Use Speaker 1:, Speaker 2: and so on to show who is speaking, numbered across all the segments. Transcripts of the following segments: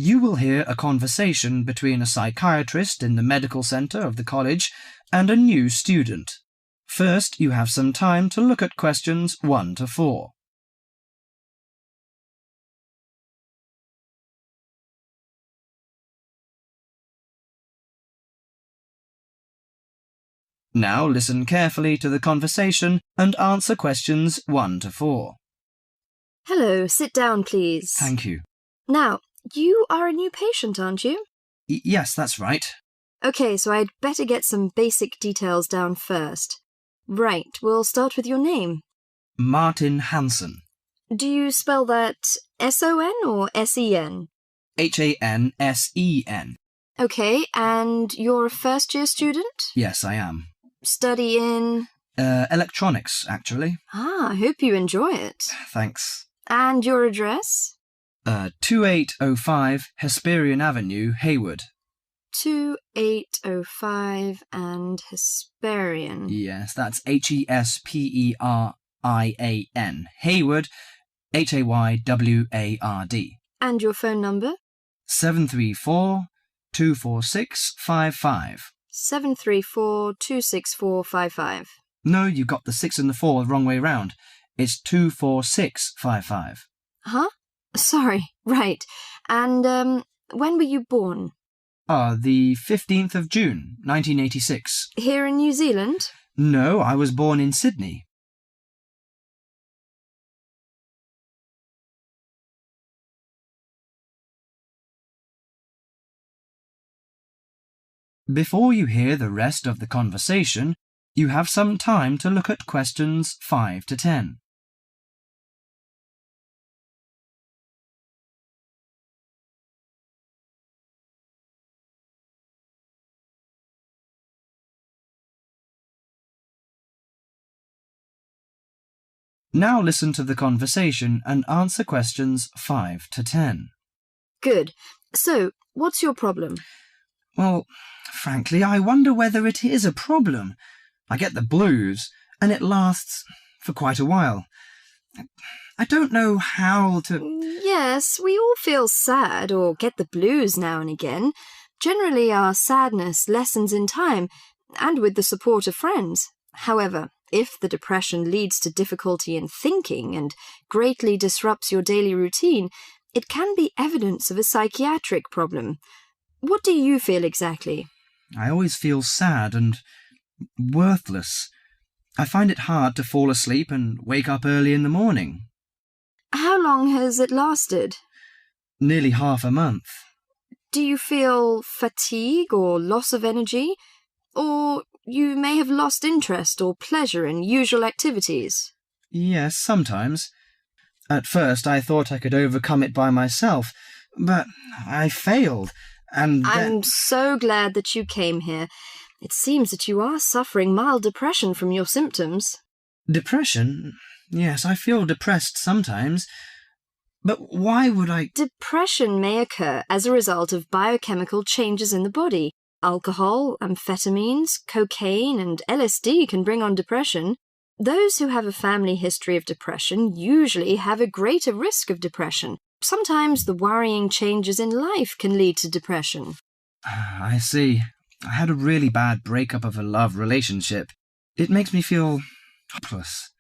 Speaker 1: You will hear a conversation between a psychiatrist in the medical centre of the college and a new student. First, you have some time to look at questions 1 to 4. Now listen carefully to the conversation and answer questions 1 to 4.
Speaker 2: Hello, sit down, please.
Speaker 1: Thank you.
Speaker 2: Now, you are a new patient, aren't you?
Speaker 1: Yes, that's right.
Speaker 2: OK, so I'd better get some basic details down first. Right, we'll start with your name.
Speaker 1: Martin Hansen.
Speaker 2: Do you spell that S-O-N or S-E-N?
Speaker 1: Hansen.
Speaker 2: OK, and you're a first-year student?
Speaker 1: Yes, I am.
Speaker 2: Study in?
Speaker 1: Electronics, actually.
Speaker 2: I hope you enjoy it.
Speaker 1: Thanks.
Speaker 2: And your address?
Speaker 1: 2805 Hesperian Avenue, Hayward.
Speaker 2: 2805 and Hesperian.
Speaker 1: Yes, that's Hesperian. Hayward, Hayward.
Speaker 2: And your phone number?
Speaker 1: 734-246-55.
Speaker 2: 734-264-55.
Speaker 1: No, you got the 6 and the 4 the wrong way round. It's 24655.
Speaker 2: Huh? Sorry, right. And, when were you born?
Speaker 1: The 15th of June, 1986.
Speaker 2: Here in New Zealand?
Speaker 1: No, I was born in Sydney. Before you hear the rest of the conversation, you have some time to look at questions 5 to 10. Now listen to the conversation and answer questions 5 to 10.
Speaker 2: Good. So, what's your problem?
Speaker 1: Well, frankly, I wonder whether it is a problem. I get the blues, and it lasts for quite a while. I don't know how to...
Speaker 2: Yes, we all feel sad or get the blues now and again. Generally, our sadness lessens in time, and with the support of friends. However, if the depression leads to difficulty in thinking and greatly disrupts your daily routine, it can be evidence of a psychiatric problem. What do you feel exactly?
Speaker 1: I always feel sad and worthless. I find it hard to fall asleep and wake up early in the morning.
Speaker 2: How long has it lasted?
Speaker 1: Nearly half a month.
Speaker 2: Do you feel fatigue or loss of energy? Or you may have lost interest or pleasure in usual activities?
Speaker 1: Yes, sometimes. At first I thought I could overcome it by myself, but I failed, and
Speaker 2: I'm so glad that you came here. It seems that you are suffering mild depression from your symptoms.
Speaker 1: Depression? Yes, I feel depressed sometimes. But why would I...
Speaker 2: Depression may occur as a result of biochemical changes in the body. Alcohol, amphetamines, cocaine, and LSD can bring on depression. Those who have a family history of depression usually have a greater risk of depression. Sometimes the worrying changes in life can lead to depression.
Speaker 1: I see. I had a really bad breakup of a love relationship. It makes me feel hopeless.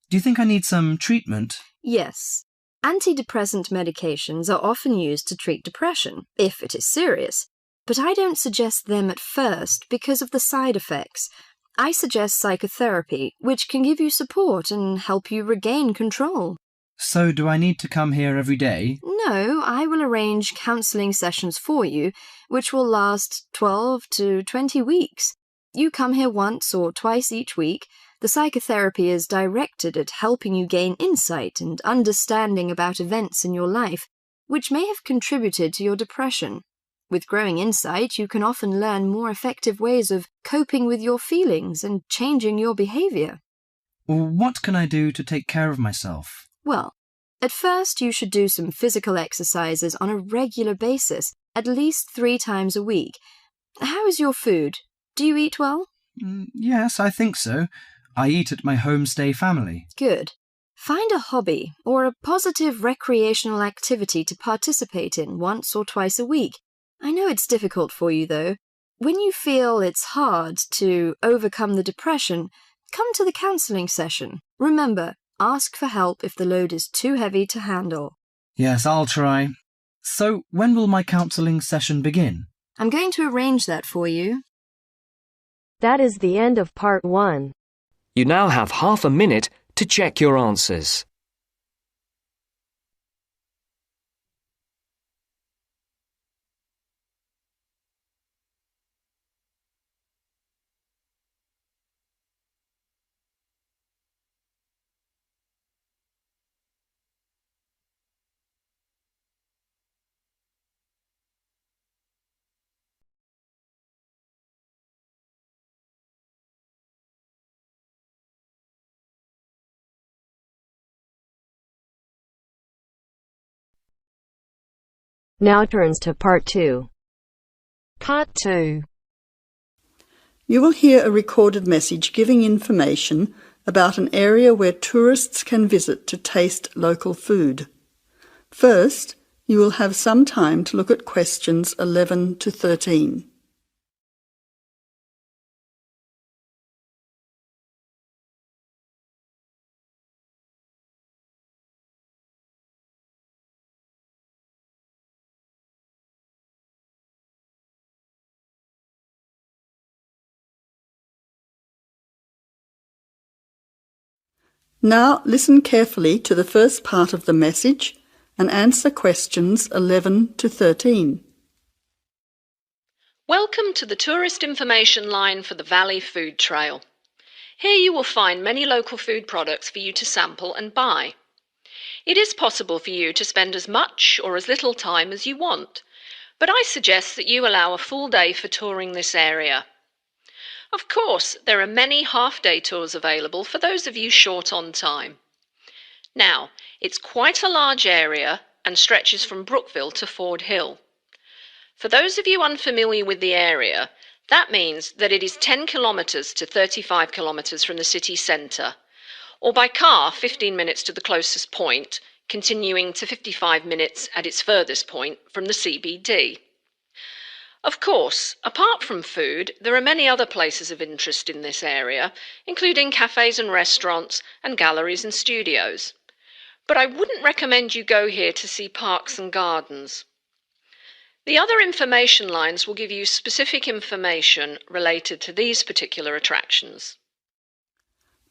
Speaker 1: Do you think I need some treatment?
Speaker 2: Yes. Antidepressant medications are often used to treat depression, if it is serious. But I don't suggest them at first because of the side effects. I suggest psychotherapy, which can give you support and help you regain control.
Speaker 1: So do I need to come here every day?
Speaker 2: No, I will arrange counselling sessions for you, which will last 12 to 20 weeks. You come here once or twice each week. The psychotherapy is directed at helping you gain insight and understanding about events in your life, which may have contributed to your depression. With growing insight, you can often learn more effective ways of coping with your feelings and changing your behaviour.
Speaker 1: What can I do to take care of myself?
Speaker 2: Well, at first you should do some physical exercises on a regular basis, at least 3 times a week. How is your food? Do you eat well?
Speaker 1: Yes, I think so. I eat at my homestay family.
Speaker 2: Good. Find a hobby or a positive recreational activity to participate in once or twice a week. I know it's difficult for you, though. When you feel it's hard to overcome the depression, come to the counselling session. Remember, ask for help if the load is too heavy to handle.
Speaker 1: Yes, I'll try. So, when will my counselling session begin?
Speaker 2: I'm going to arrange that for you.
Speaker 3: That is the end of part 1.
Speaker 4: You now have half a minute to check your answers.
Speaker 3: Now turns to part 2.
Speaker 5: Part 2.
Speaker 6: You will hear a recorded message giving information about an area where tourists can visit to taste local food. First, you will have some time to look at questions 11 to 13. Now listen carefully to the first part of the message and answer questions 11 to 13.
Speaker 7: Welcome to the tourist information line for the Valley Food Trail. Here you will find many local food products for you to sample and buy. It is possible for you to spend as much or as little time as you want, but I suggest that you allow a full day for touring this area. Of course, there are many half-day tours available for those of you short on time. Now, it's quite a large area and stretches from Brookville to Ford Hill. For those of you unfamiliar with the area, that means that it is 10 kilometres to 35 kilometres from the city centre, or by car 15 minutes to the closest point, continuing to 55 minutes at its furthest point from the CBD. Of course, apart from food, there are many other places of interest in this area, including cafes and restaurants and galleries and studios. But I wouldn't recommend you go here to see parks and gardens. The other information lines will give you specific information related to these particular attractions.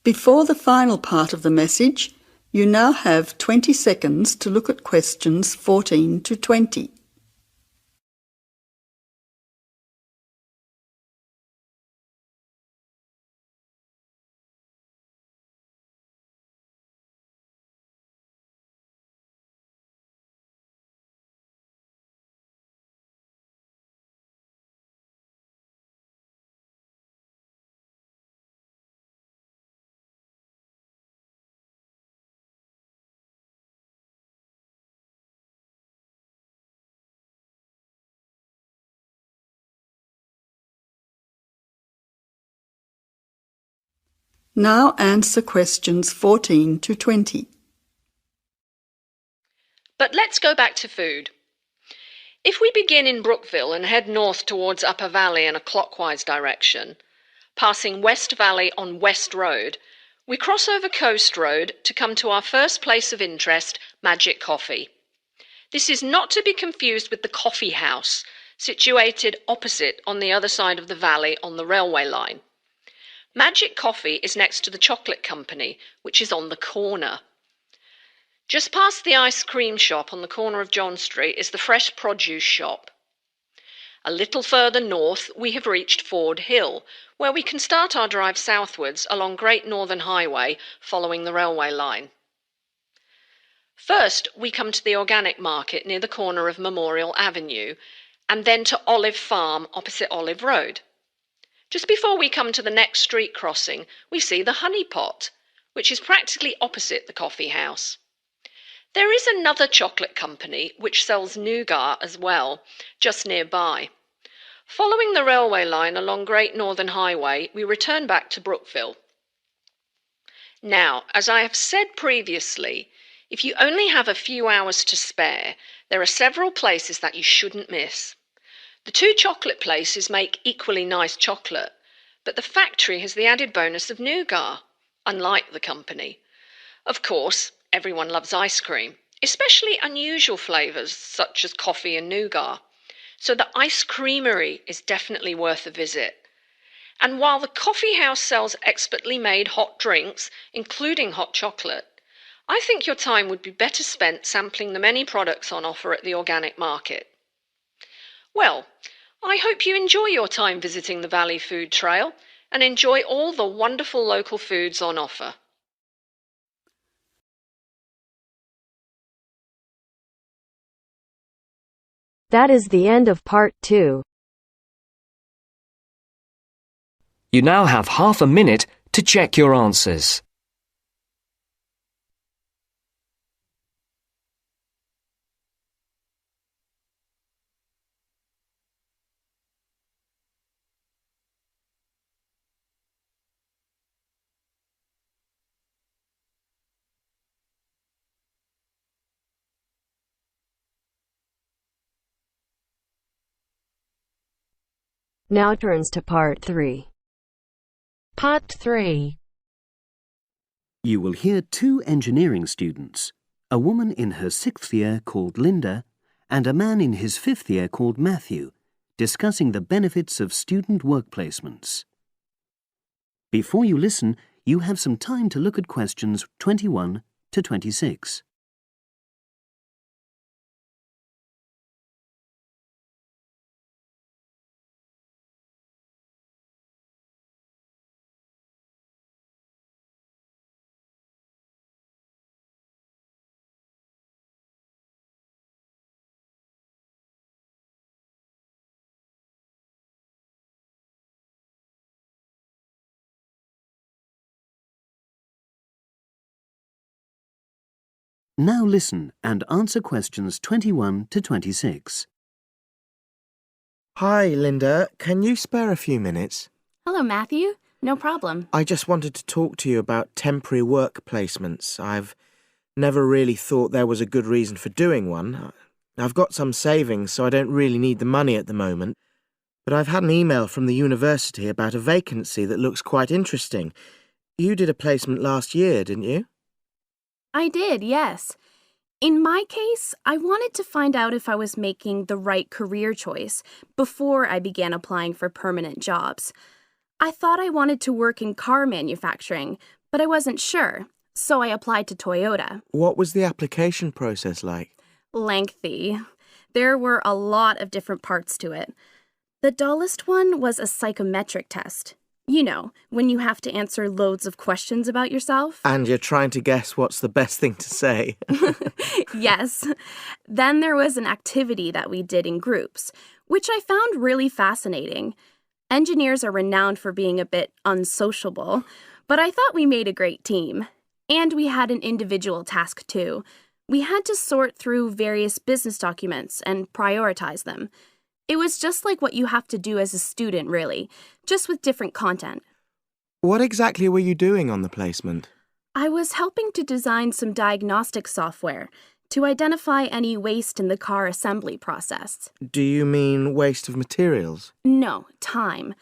Speaker 6: Before the final part of the message, you now have 20 seconds to look at questions 14 to 20. Now answer questions 14 to 20.
Speaker 7: But let's go back to food. If we begin in Brookville and head north towards Upper Valley in a clockwise direction, passing West Valley on West Road, we cross over Coast Road to come to our first place of interest, Magic Coffee. This is not to be confused with the Coffee House, situated opposite on the other side of the valley on the railway line. Magic Coffee is next to the Chocolate Company, which is on the corner. Just past the ice cream shop on the corner of John Street is the fresh produce shop. A little further north we have reached Ford Hill, where we can start our drive southwards along Great Northern Highway following the railway line. First we come to the organic market near the corner of Memorial Avenue, and then to Olive Farm opposite Olive Road. Just before we come to the next street crossing, we see the Honey Pot, which is practically opposite the coffee house. There is another chocolate company which sells nougat as well, just nearby. Following the railway line along Great Northern Highway, we return back to Brookville. Now, as I have said previously, if you only have a few hours to spare, there are several places that you shouldn't miss. The two chocolate places make equally nice chocolate, but the factory has the added bonus of nougat, unlike the company. Of course, everyone loves ice cream, especially unusual flavours such as coffee and nougat, so the ice creamery is definitely worth a visit. And while the coffee house sells expertly made hot drinks, including hot chocolate, I think your time would be better spent sampling the many products on offer at the organic market. Well, I hope you enjoy your time visiting the Valley Food Trail and enjoy all the wonderful local foods on offer.
Speaker 3: That is the end of part 2.
Speaker 4: You now have half a minute to check your answers.
Speaker 3: Now turns to part 3.
Speaker 5: Part 3.
Speaker 8: You will hear two engineering students, a woman in her 6th year called Linda and a man in his 5th year called Matthew, discussing the benefits of student work placements. Before you listen, you have some time to look at questions 21 to 26. Now listen and answer questions 21 to 26.
Speaker 9: Hi, Linda. Can you spare a few minutes?
Speaker 10: Hello, Matthew. No problem.
Speaker 9: I just wanted to talk to you about temporary work placements. I've never really thought there was a good reason for doing one. I've got some savings, so I don't really need the money at the moment. But I've had an email from the university about a vacancy that looks quite interesting. You did a placement last year, didn't you?
Speaker 10: I did, yes. In my case, I wanted to find out if I was making the right career choice before I began applying for permanent jobs. I thought I wanted to work in car manufacturing, but I wasn't sure, so I applied to Toyota.
Speaker 9: What was the application process like?
Speaker 10: Lengthy. There were a lot of different parts to it. The dullest one was a psychometric test. You know, when you have to answer loads of questions about yourself.
Speaker 9: And you're trying to guess what's the best thing to say.
Speaker 10: Yes. Then there was an activity that we did in groups, which I found really fascinating. Engineers are renowned for being a bit unsociable, but I thought we made a great team. And we had an individual task too. We had to sort through various business documents and prioritize them. It was just like what you have to do as a student, really, just with different content.
Speaker 9: What exactly were you doing on the placement?
Speaker 10: I was helping to design some diagnostic software to identify any waste in the car assembly process.
Speaker 9: Do you mean waste of materials?
Speaker 10: No, time.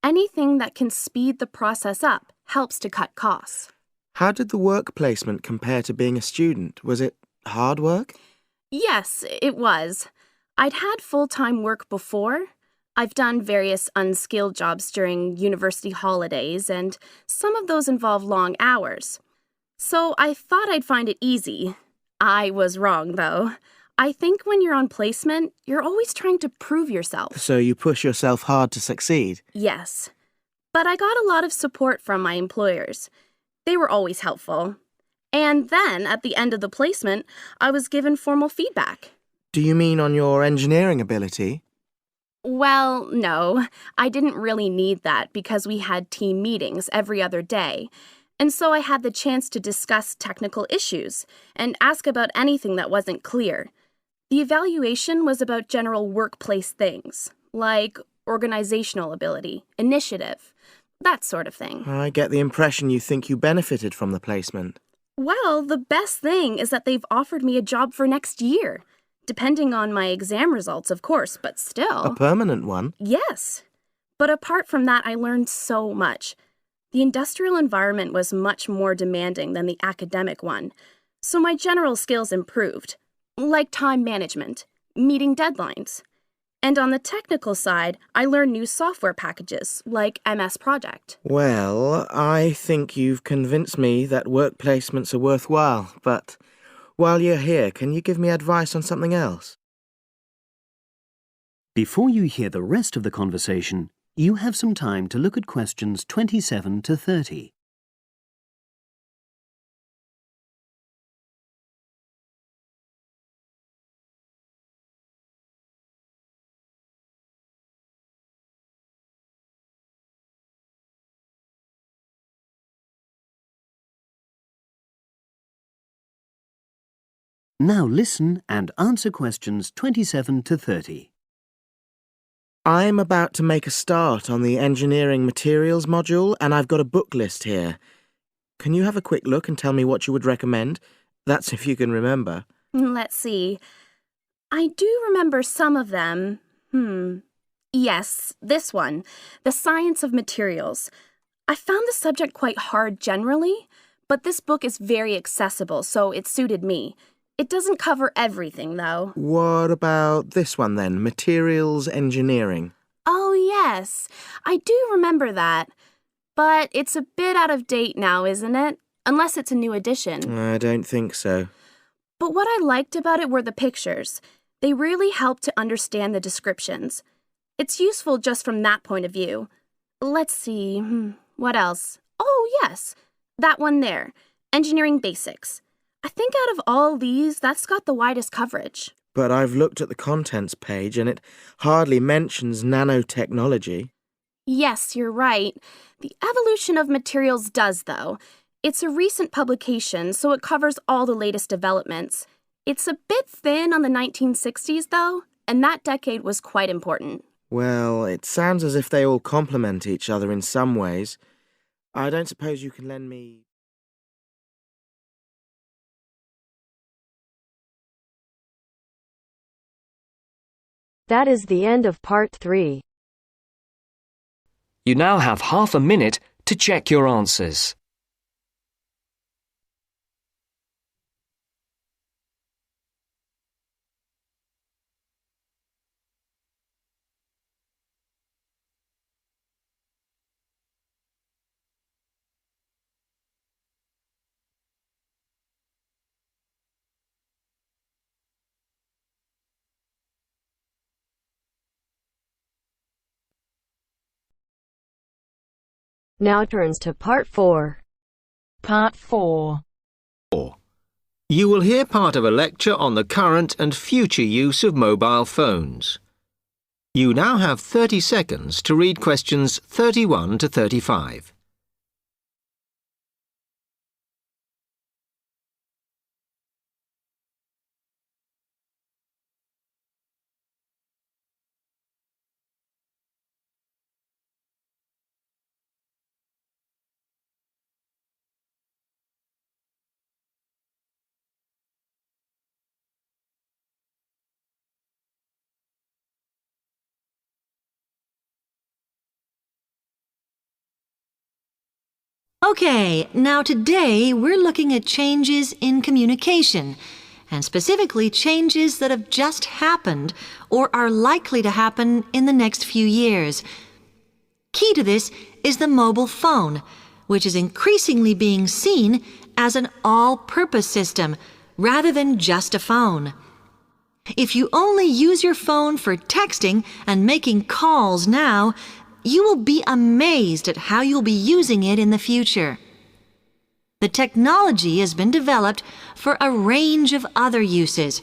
Speaker 10: Anything that can speed the process up helps to cut costs.
Speaker 9: How did the work placement compare to being a student? Was it hard work?
Speaker 10: Yes, it was. I'd had full-time work before. I've done various unskilled jobs during university holidays, and some of those involve long hours. So I thought I'd find it easy. I was wrong, though. I think when you're on placement, you're always trying to prove yourself.
Speaker 9: So you push yourself hard to succeed?
Speaker 10: Yes. But I got a lot of support from my employers. They were always helpful. And then, at the end of the placement, I was given formal feedback.
Speaker 9: Do you mean on your engineering ability?
Speaker 10: Well, no. I didn't really need that because we had team meetings every other day. And so I had the chance to discuss technical issues and ask about anything that wasn't clear. The evaluation was about general workplace things, like organizational ability, initiative, that sort of thing.
Speaker 9: I get the impression you think you benefited from the placement.
Speaker 10: Well, the best thing is that they've offered me a job for next year. Depending on my exam results, of course, but still.
Speaker 9: A permanent one?
Speaker 10: Yes. But apart from that, I learned so much. The industrial environment was much more demanding than the academic one, so my general skills improved, like time management, meeting deadlines. And on the technical side, I learned new software packages, like MS Project.
Speaker 9: Well, I think you've convinced me that work placements are worthwhile, but while you're here, can you give me advice on something else?
Speaker 8: Before you hear the rest of the conversation, you have some time to look at questions 27 to 30. Now listen and answer questions 27 to 30.
Speaker 9: I'm about to make a start on the engineering materials module, and I've got a book list here. Can you have a quick look and tell me what you would recommend? That's if you can remember.
Speaker 10: Let's see. I do remember some of them. Yes, this one, The Science of Materials. I found the subject quite hard generally, but this book is very accessible, so it suited me. It doesn't cover everything, though.
Speaker 9: What about this one then, Materials Engineering?
Speaker 10: Oh, yes. I do remember that. But it's a bit out of date now, isn't it? Unless it's a new edition.
Speaker 9: I don't think so.
Speaker 10: But what I liked about it were the pictures. They really helped to understand the descriptions. It's useful just from that point of view. Let's see, what else? Oh, yes, that one there, Engineering Basics. I think out of all these, that's got the widest coverage.
Speaker 9: But I've looked at the contents page and it hardly mentions nanotechnology.
Speaker 10: Yes, you're right. The evolution of materials does, though. It's a recent publication, so it covers all the latest developments. It's a bit thin on the 1960s, though, and that decade was quite important.
Speaker 9: Well, it sounds as if they all complement each other in some ways. I don't suppose you can lend me...
Speaker 3: That is the end of part 3.
Speaker 4: You now have half a minute to check your answers.
Speaker 3: Now turns to part 4.
Speaker 5: Part 4.
Speaker 11: You will hear part of a lecture on the current and future use of mobile phones. You now have 30 seconds to read questions 31 to 35.
Speaker 12: Okay, now today we're looking at changes in communication, and specifically changes that have just happened or are likely to happen in the next few years. Key to this is the mobile phone, which is increasingly being seen as an all-purpose system rather than just a phone. If you only use your phone for texting and making calls now, you will be amazed at how you'll be using it in the future. The technology has been developed for a range of other uses.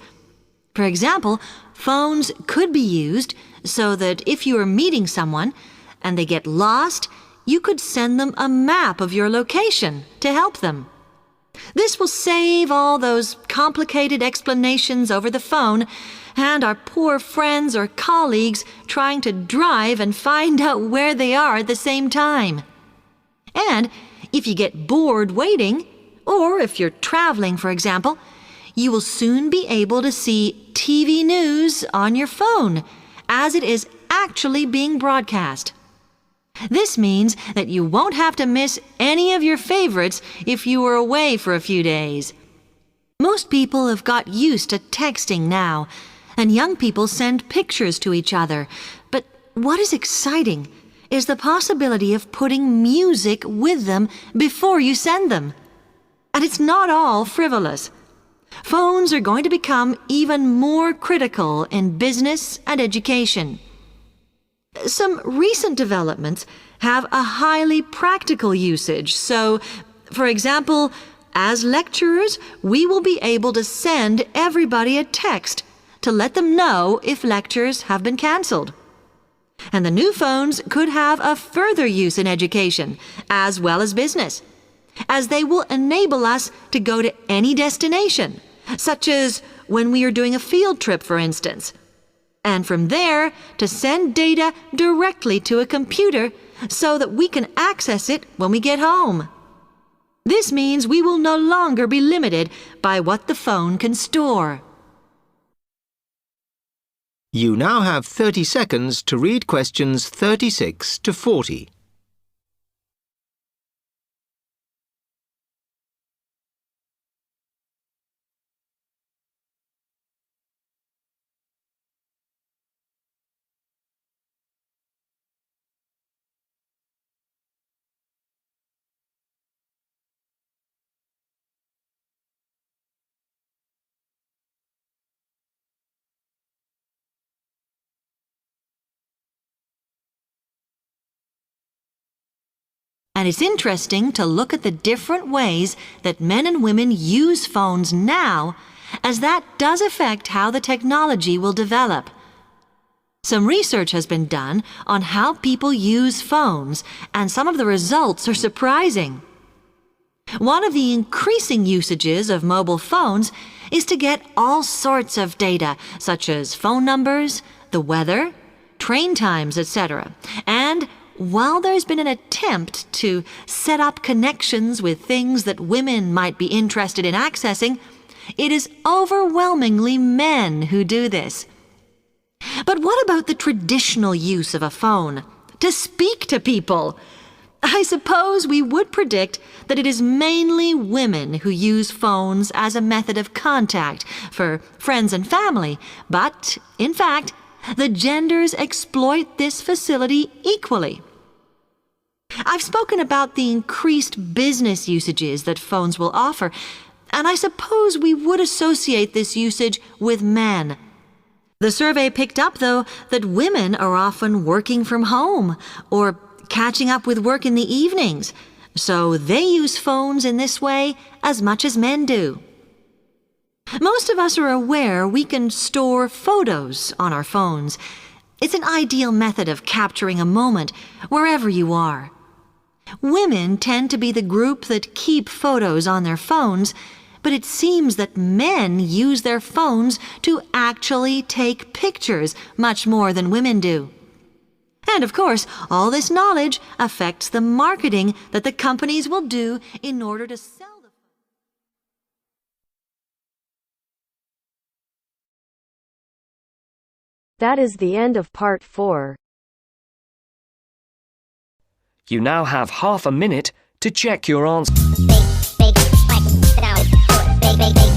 Speaker 12: For example, phones could be used so that if you are meeting someone and they get lost, you could send them a map of your location to help them. This will save all those complicated explanations over the phone and our poor friends or colleagues trying to drive and find out where they are at the same time. And if you get bored waiting, or if you're traveling, for example, you will soon be able to see TV news on your phone as it is actually being broadcast. This means that you won't have to miss any of your favorites if you were away for a few days. Most people have got used to texting now, and young people send pictures to each other. But what is exciting is the possibility of putting music with them before you send them. And it's not all frivolous. Phones are going to become even more critical in business and education. Some recent developments have a highly practical usage. So, for example, as lecturers, we will be able to send everybody a text to let them know if lectures have been cancelled. And the new phones could have a further use in education, as well as business, as they will enable us to go to any destination, such as when we are doing a field trip, for instance, and from there to send data directly to a computer so that we can access it when we get home. This means we will no longer be limited by what the phone can store.
Speaker 11: You now have 30 seconds to read questions 36 to 40.
Speaker 12: And it's interesting to look at the different ways that men and women use phones now, as that does affect how the technology will develop. Some research has been done on how people use phones, and some of the results are surprising. One of the increasing usages of mobile phones is to get all sorts of data, such as phone numbers, the weather, train times, etc. And while there's been an attempt to set up connections with things that women might be interested in accessing, it is overwhelmingly men who do this. But what about the traditional use of a phone? To speak to people? I suppose we would predict that it is mainly women who use phones as a method of contact for friends and family, but, in fact, the genders exploit this facility equally. I've spoken about the increased business usages that phones will offer, and I suppose we would associate this usage with men. The survey picked up, though, that women are often working from home or catching up with work in the evenings, so they use phones in this way as much as men do. Most of us are aware we can store photos on our phones. It's an ideal method of capturing a moment wherever you are. Women tend to be the group that keep photos on their phones, but it seems that men use their phones to actually take pictures much more than women do. And of course, all this knowledge affects the marketing that the companies will do in order to sell the phone.
Speaker 3: That is the end of part 4.
Speaker 4: You now have half a minute to check your answer.
Speaker 13: Big, big, like, sit down, big, big, big.